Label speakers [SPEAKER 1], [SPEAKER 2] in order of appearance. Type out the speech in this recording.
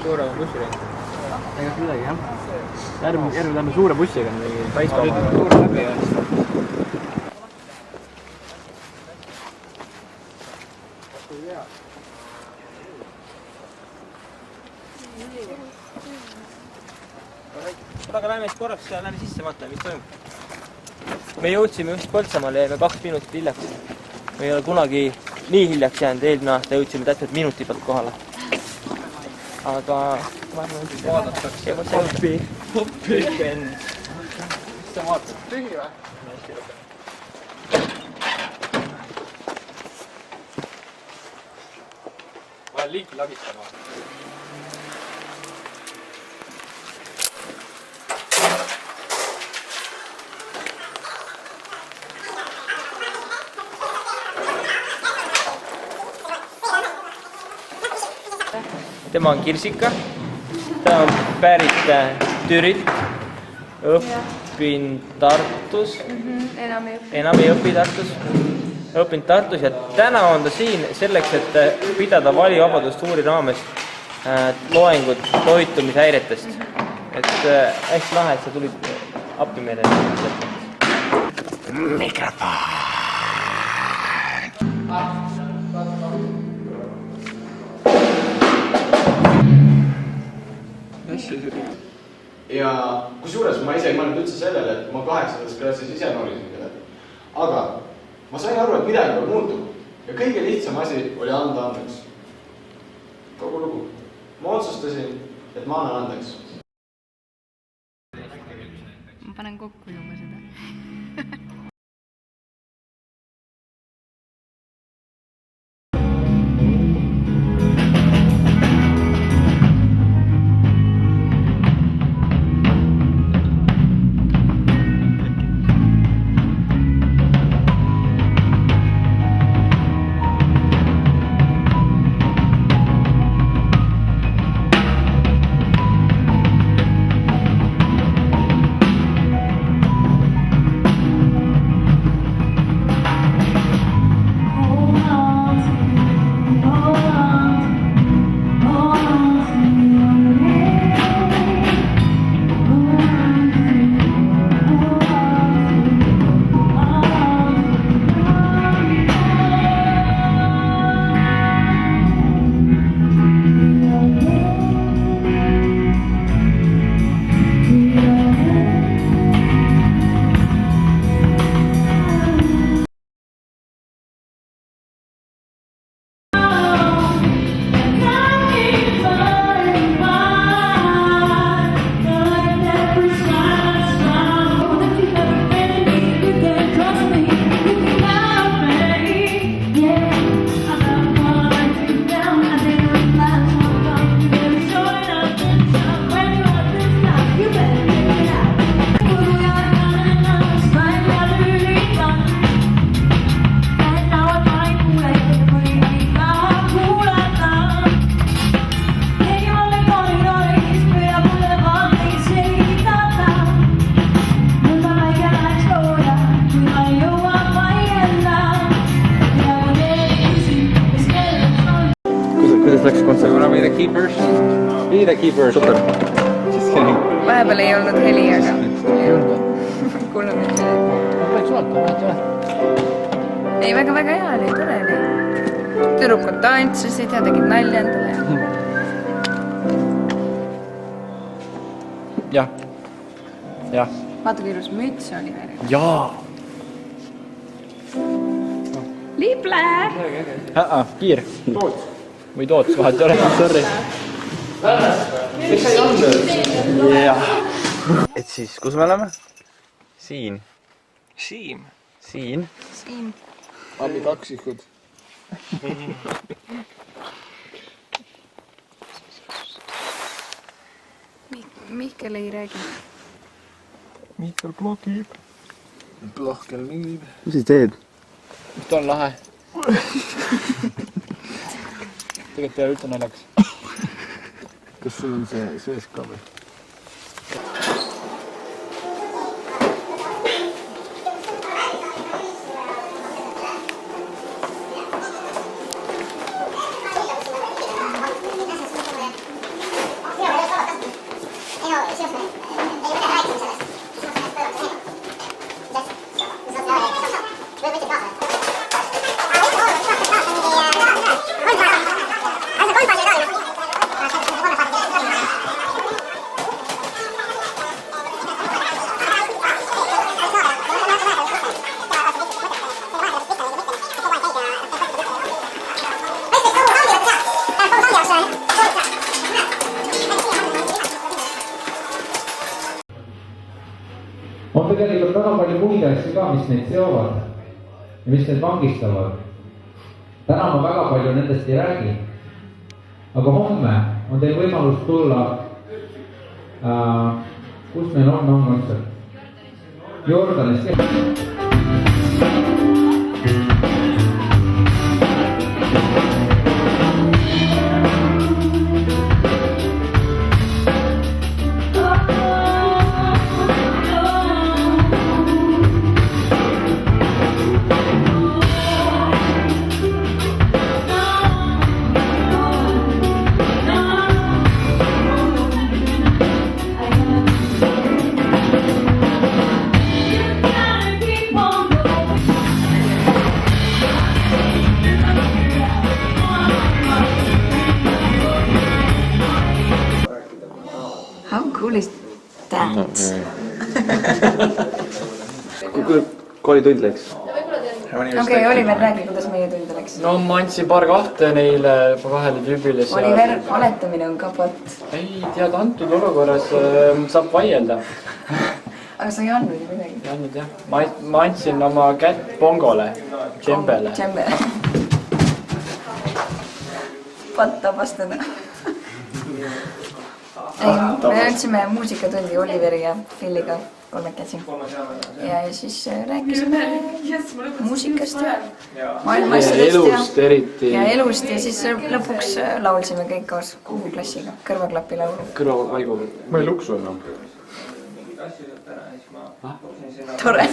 [SPEAKER 1] suurema bussireis.
[SPEAKER 2] Ega midagi, jah. Järgmine lähme suure bussiga.
[SPEAKER 1] Suur läbi, jah. Aga lähme siis korraks lähme sisse vaatame, mis toimub. Me jõudsime just Põltsamaale ja jäime 2 minutit hiljaks. Me ei ole kunagi nii hiljaks jäänud, eelmine aasta jõudsime täpselt minuti pealt kohale. Aga vaadatakse hoppi. Mis sa vaatad? Tühi või? Ma olen liiki lagistama. Tema on Kirsika, ta on pärit Türilt, õppin Tartus, enam ei õpi Tartus, õppinud Tartus ja täna on ta siin selleks, et pidada valivabadust raames loengut toitumishäiretest. Et hästi lahe, et sa tulid appi meile. Mikrofon!
[SPEAKER 3] Ja kusjuures ma ise ei mõelnud üldse sellele, et ma 8. klassis ise norisin kedagi. Aga ma sain aru, et midagi peab muutuma. Ja kõige lihtsam asi oli anda andeks. Kogu lugu. Ma otsustasin, et ma annan andeks.
[SPEAKER 4] Ma panen kokku juba seda.
[SPEAKER 1] Be the keeper. Super.
[SPEAKER 4] Vahepeal ei olnud heli, aga kuulnud mitte. Ei, väga hea oli, tore oli. Tüdrukud tantsisid ja tegid nalja endale.
[SPEAKER 2] Jah.
[SPEAKER 4] Vaata, kui ilus müts oli veel.
[SPEAKER 2] Jaa.
[SPEAKER 4] Liiple!
[SPEAKER 2] Kiir. Või toots, vahet ei ole. Sorry. Yeah. Et siis, kus me oleme? Siin. Siin.
[SPEAKER 1] Abi kaksikud.
[SPEAKER 4] Mihkel ei räägi.
[SPEAKER 1] Mihkel blogib. Blogkel mingib.
[SPEAKER 2] Mis sa teed?
[SPEAKER 1] Mis ta on lahe? Tegelikult ei ole üldse naljaks. Kas sul on see sees ka või?
[SPEAKER 5] ka, mis neid seovad ja mis neid vangistavad. Täna ma väga palju nendest ei räägi. Aga homme on teil võimalus tulla, kus meil on kontsert? Jordanis.
[SPEAKER 4] How cool is that?
[SPEAKER 6] Kui koolitund läks?
[SPEAKER 4] Okei, Oliver, räägi, kuidas meie tund läks.
[SPEAKER 2] No ma andsin paar kahte neile kahele tüübile.
[SPEAKER 4] Oliver, valetamine on ka pot.
[SPEAKER 2] Ei, tead, antud olukorras saab vaielda.
[SPEAKER 4] Aga sa ei andnud ju midagi.
[SPEAKER 2] Ei andnud jah. Ma andsin oma kätt Pongole, Džembele.
[SPEAKER 4] Džembele. Pot tabastada. Me andsime muusikatundi Oliveri ja Philiga kolmekesi. Ja siis rääkisime muusikast ja maailmaasjadest ja elust ja siis lõpuks laulsime kõik koos kogu klassiga kõrvaklapi laulu.
[SPEAKER 6] Kõrvavaigu. Ma ei luksu enam.
[SPEAKER 4] Tore.